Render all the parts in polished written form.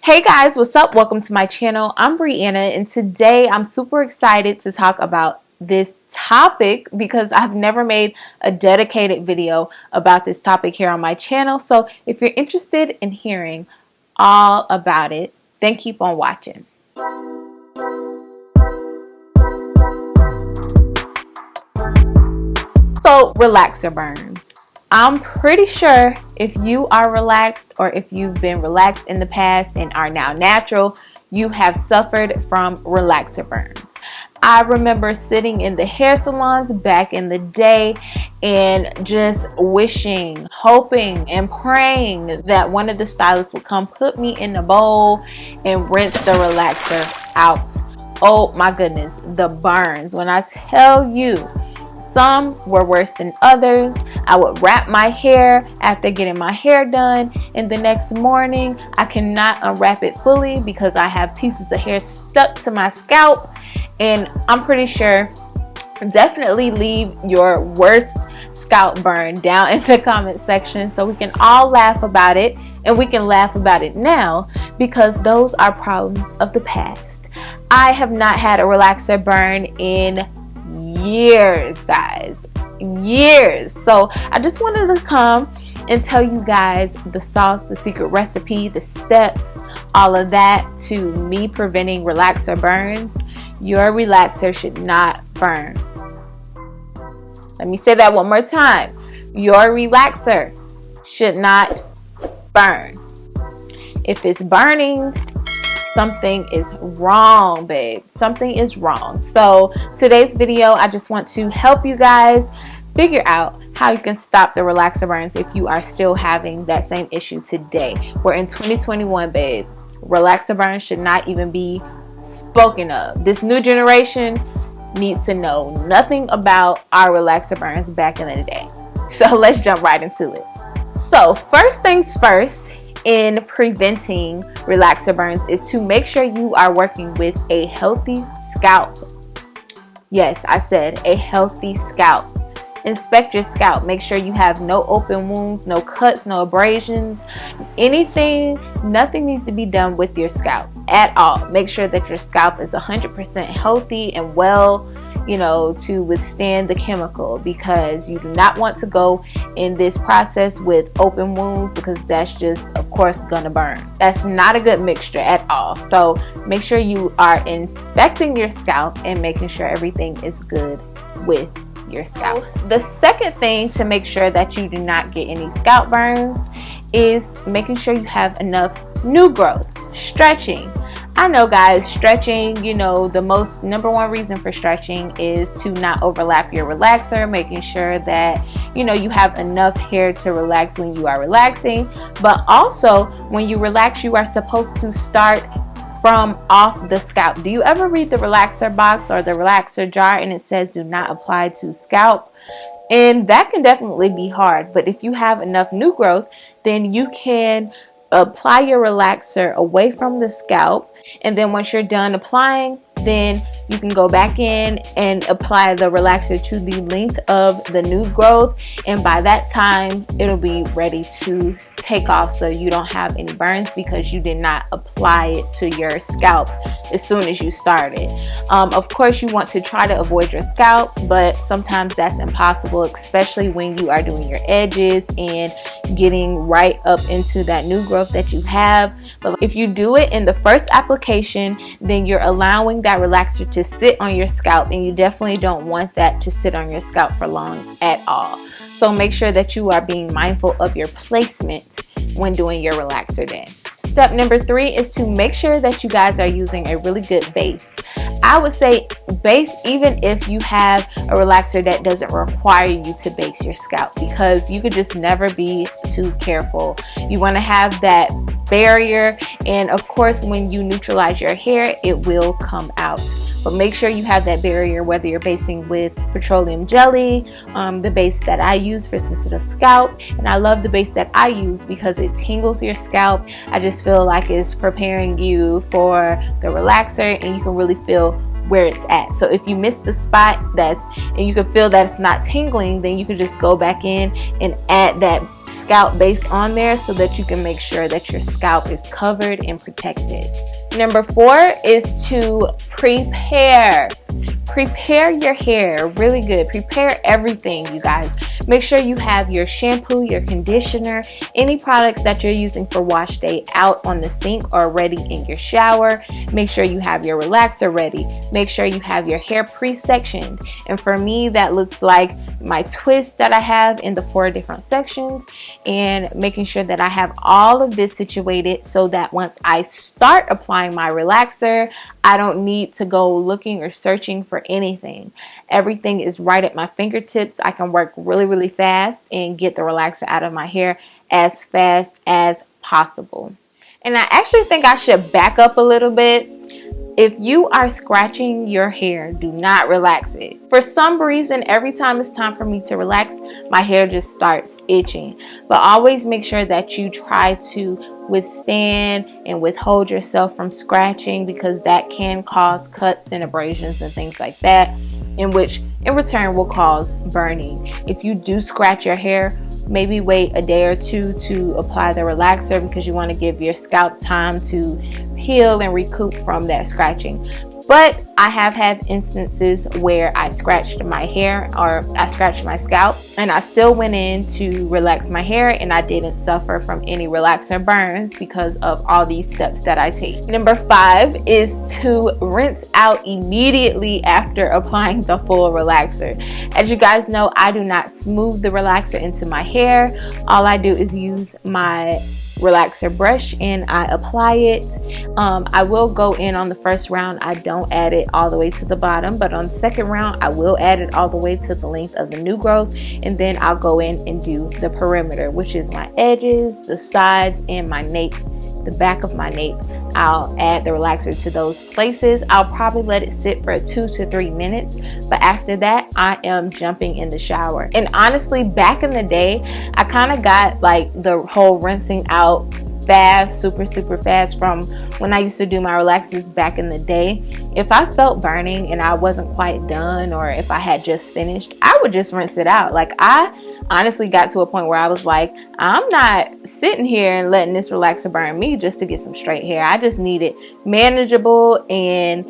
Hey guys, what's up? Welcome to my channel. I'm Brianna, and today I'm super excited to talk about this topic because I've never made a dedicated video about this topic here on my channel. So if you're interested in hearing all about it, then keep on watching. So relaxer burns. I'm pretty sure if you are relaxed or if you've been relaxed in the past and are now natural, you have suffered from relaxer burns. I remember sitting in the hair salons back in the day and just wishing, hoping, and praying that one of the stylists would come put me in the bowl and rinse the relaxer out. Oh my goodness, the burns. When I tell you, some were worse than others. I would wrap my hair after getting my hair done, and the next morning I cannot unwrap it fully because I have pieces of hair stuck to my scalp. And I'm pretty sure, definitely leave your worst scalp burn down in the comment section so we can all laugh about it, and we can laugh about it now because those are problems of the past. I have not had a relaxer burn in years, guys, years. So I just wanted to come and tell you guys the sauce, the secret recipe, the steps, all of that to me preventing relaxer burns. Your relaxer should not burn. Let me say that one more time. Your relaxer should not burn. If it's burning, something is wrong, babe. Something is wrong. So today's video, I just want to help you guys figure out how you can stop the relaxer burns if you are still having that same issue today. We're in 2021, babe. Relaxer burns should not even be spoken of. This new generation needs to know nothing about our relaxer burns back in the day. So let's jump right into it. So first things first, in preventing relaxer burns is to make sure you are working with a healthy scalp. Yes, I said a healthy scalp. Inspect your scalp. Make sure you have no open wounds, no cuts, no abrasions, anything. Nothing needs to be done with your scalp at all. Make sure that your scalp is 100% healthy and well, to withstand the chemical, because you do not want to go in this process with open wounds because that's just, of course, gonna burn. That's not a good mixture at all. So make sure you are inspecting your scalp and making sure everything is good with your scalp. The second thing to make sure that you do not get any scalp burns is making sure you have enough new growth. Stretching. I know, guys, stretching, the most number one reason for stretching is to not overlap your relaxer, making sure that, you have enough hair to relax when you are relaxing. But also, when you relax, you are supposed to start from off the scalp. Do you ever read the relaxer box or the relaxer jar and it says do not apply to scalp? And that can definitely be hard. But if you have enough new growth, then you can apply your relaxer away from the scalp, and then once you're done applying, then you can go back in and apply the relaxer to the length of the new growth, and by that time it'll be ready to take off, so you don't have any burns because you did not apply it to your scalp as soon as you started. Of course, you want to try to avoid your scalp, but sometimes that's impossible, especially when you are doing your edges and getting right up into that new growth that you have. But if you do it in the first application, then you're allowing that relaxer to sit on your scalp, and you definitely don't want that to sit on your scalp for long at all. So make sure that you are being mindful of your placement when doing your relaxer day. Step number 3 is to make sure that you guys are using a really good base. I would say base even if you have a relaxer that doesn't require you to base your scalp, because you could just never be too careful. You want to have that barrier, and of course when you neutralize your hair, it will come out. But make sure you have that barrier, whether you're basing with petroleum jelly, the base that I use for sensitive scalp. And I love the base that I use because it tingles your scalp. I just feel like it's preparing you for the relaxer, and you can really feel where it's at. So if you miss the spot and you can feel that it's not tingling, then you can just go back in and add that scalp base on there so that you can make sure that your scalp is covered and protected. Number 4 is to prepare your hair really good. Prepare everything, you guys. Make sure you have your shampoo, your conditioner, any products that you're using for wash day out on the sink or ready in your shower. Make sure you have your relaxer ready. Make sure you have your hair pre-sectioned. And for me, that looks like my twist that I have in the 4 different sections, and making sure that I have all of this situated so that once I start applying my relaxer, I don't need to go looking or searching for anything. Everything is right at my fingertips. I can work really fast and get the relaxer out of my hair as fast as possible. And I actually think I should back up a little bit. If you are scratching your hair, do not relax it. For some reason, every time it's time for me to relax, my hair just starts itching. But always make sure that you try to withstand and withhold yourself from scratching, because that can cause cuts and abrasions and things like that, in which in return will cause burning. If you do scratch your hair, maybe wait a day or two to apply the relaxer, because you want to give your scalp time to heal and recoup from that scratching. But I have had instances where I scratched my hair or I scratched my scalp and I still went in to relax my hair, and I didn't suffer from any relaxer burns because of all these steps that I take. Number 5 is to rinse out immediately after applying the full relaxer. As you guys know, I do not smooth the relaxer into my hair. All I do is use my relaxer brush and I apply it. I will go in on the first round. I don't add it all the way to the bottom, but on the second round I will add it all the way to the length of the new growth, and then I'll go in and do the perimeter, which is my edges, the sides, and my nape, the back of my nape. I'll add the relaxer to those places. I'll probably let it sit for 2 to 3 minutes, but after that I am jumping in the shower. And honestly, back in the day, I kind of got like the whole rinsing out fast, super fast from when I used to do my relaxers back in the day. If I felt burning and I wasn't quite done, or if I had just finished, I would just rinse it out. Like, I honestly got to a point where I was like, I'm not sitting here and letting this relaxer burn me just to get some straight hair. I just need it manageable, and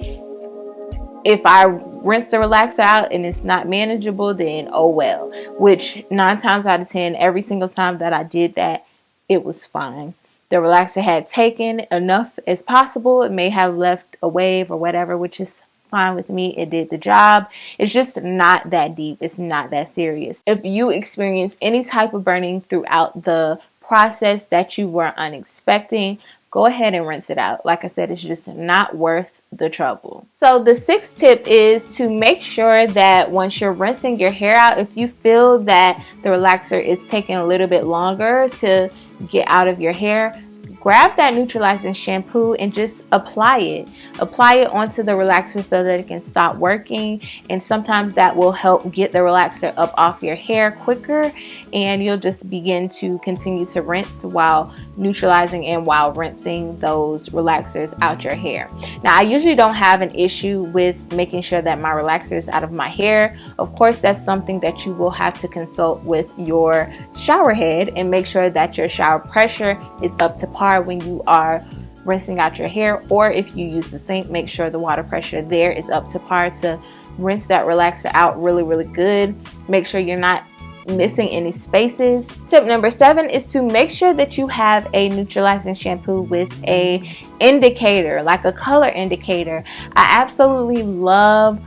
if I rinse the relaxer out and it's not manageable, then oh well. Which 9 times out of 10, every single time that I did that, it was fine. The relaxer had taken enough as possible. It may have left a wave or whatever, which is fine with me. It did the job. It's just not that deep. It's not that serious. If you experience any type of burning throughout the process that you were unexpecting, go ahead and rinse it out. Like I said, it's just not worth the trouble. So the 6th tip is to make sure that once you're rinsing your hair out, if you feel that the relaxer is taking a little bit longer to get out of your hair, grab that neutralizing shampoo and just apply it. Apply it onto the relaxer so that it can stop working, and sometimes that will help get the relaxer up off your hair quicker, and you'll just begin to continue to rinse while neutralizing and while rinsing those relaxers out your hair. Now, I usually don't have an issue with making sure that my relaxer is out of my hair. Of course, that's something that you will have to consult with your shower head and make sure that your shower pressure is up to par when you are rinsing out your hair, or if you use the sink, make sure the water pressure there is up to par to rinse that relaxer out really good. Make sure you're not missing any spaces. Tip number 7 is to make sure that you have a neutralizing shampoo with a indicator, like a color indicator. I absolutely love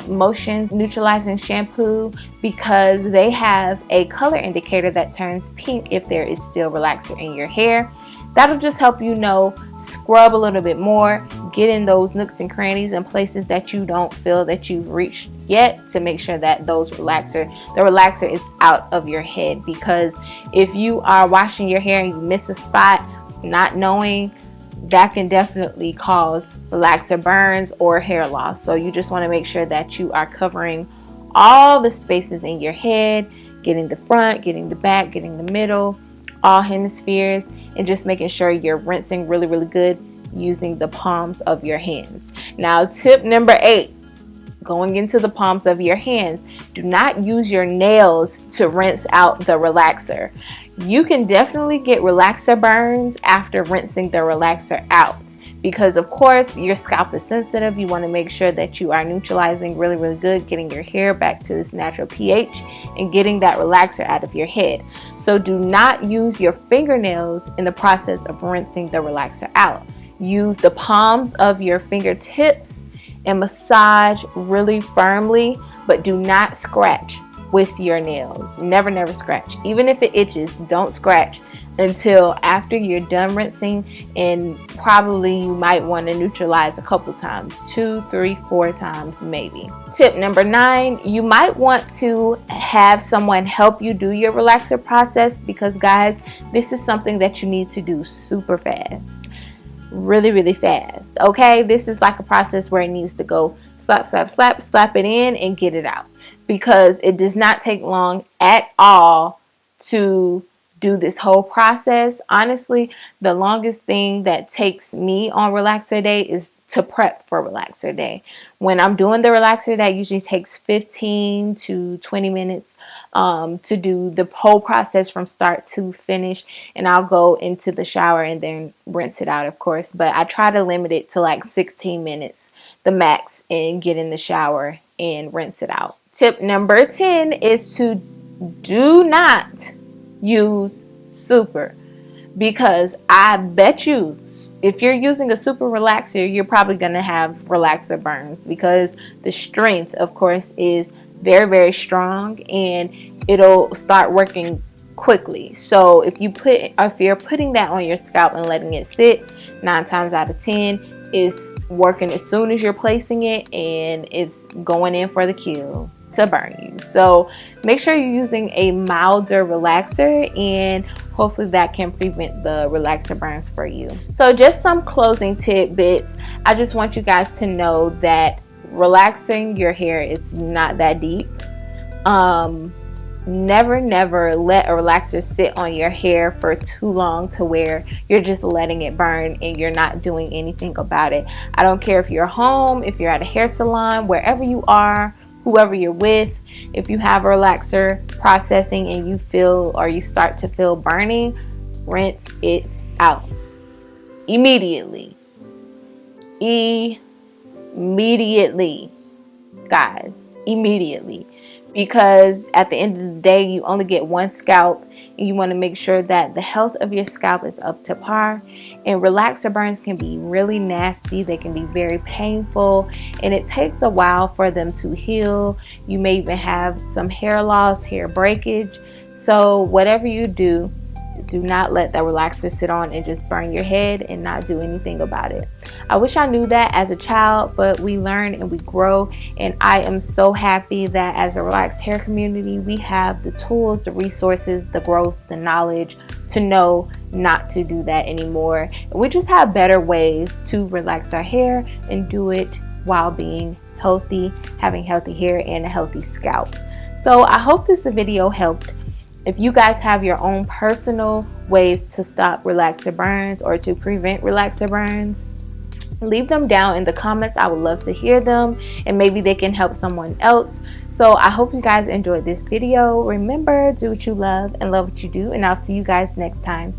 Motion's neutralizing shampoo because they have a color indicator that turns pink if there is still relaxer in your hair. That'll just help you know, scrub a little bit more, get in those nooks and crannies and places that you don't feel that you've reached yet, to make sure that the relaxer is out of your head. Because if you are washing your hair and you miss a spot, not knowing, that can definitely cause relaxer burns or hair loss. So you just want to make sure that you are covering all the spaces in your head, getting the front, getting the back, getting the middle, all hemispheres, and just making sure you're rinsing really good. using the palms of your hands. Now, tip number 8, going into the palms of your hands, do not use your nails to rinse out the relaxer. You can definitely get relaxer burns after rinsing the relaxer out, because of course your scalp is sensitive. You want to make sure that you are neutralizing really good, getting your hair back to its natural pH and getting that relaxer out of your head. So do not use your fingernails in the process of rinsing the relaxer out. Use the palms of your fingertips and massage really firmly, but do not scratch with your nails. Never scratch. Even if it itches, don't scratch until after you're done rinsing, and probably you might want to neutralize a couple times, 2, 3, 4 times maybe. Tip number 9, you might want to have someone help you do your relaxer process, because guys, this is something that you need to do super fast. Really fast. Okay, this is like a process where it needs to go slap it in and get it out, because it does not take long at all to do this whole process. Honestly, the longest thing that takes me on relaxer day is to prep for relaxer day. When I'm doing the relaxer, that usually takes 15 to 20 minutes to do the whole process from start to finish, and I'll go into the shower and then rinse it out, of course, but I try to limit it to like 16 minutes the max, and get in the shower and rinse it out. Tip number 10 is to do not use super, because I bet you if you're using a super relaxer, you're probably going to have relaxer burns, because the strength, of course, is very strong and it'll start working quickly. So if you're putting that on your scalp and letting it sit, 9 times out of 10 it's working as soon as you're placing it, and it's going in for the kill to burn you. So make sure you're using a milder relaxer, and hopefully that can prevent the relaxer burns for you. So just some closing tidbits. I just want you guys to know that relaxing your hair, it's not that deep. Never let a relaxer sit on your hair for too long to where you're just letting it burn and you're not doing anything about it. I don't care if you're home, if you're at a hair salon, wherever you are, whoever you're with, if you have a relaxer processing and you feel, or you start to feel burning, rinse it out immediately, guys, immediately. Because at the end of the day, you only get one scalp, and you want to make sure that the health of your scalp is up to par. And relaxer burns can be really nasty. They can be very painful, and it takes a while for them to heal. You may even have some hair loss, hair breakage. So whatever you do, do not let that relaxer sit on and just burn your head and not do anything about it. I wish I knew that as a child, but we learn and we grow, and I am so happy that as a relaxed hair community, we have the tools, the resources, the growth, the knowledge to know not to do that anymore. We just have better ways to relax our hair and do it while being healthy, having healthy hair and a healthy scalp. So I hope this video helped. If you guys have your own personal ways to stop relaxer burns or to prevent relaxer burns, leave them down in the comments. I would love to hear them, and maybe they can help someone else. So I hope you guys enjoyed this video. Remember, do what you love and love what you do, and I'll see you guys next time.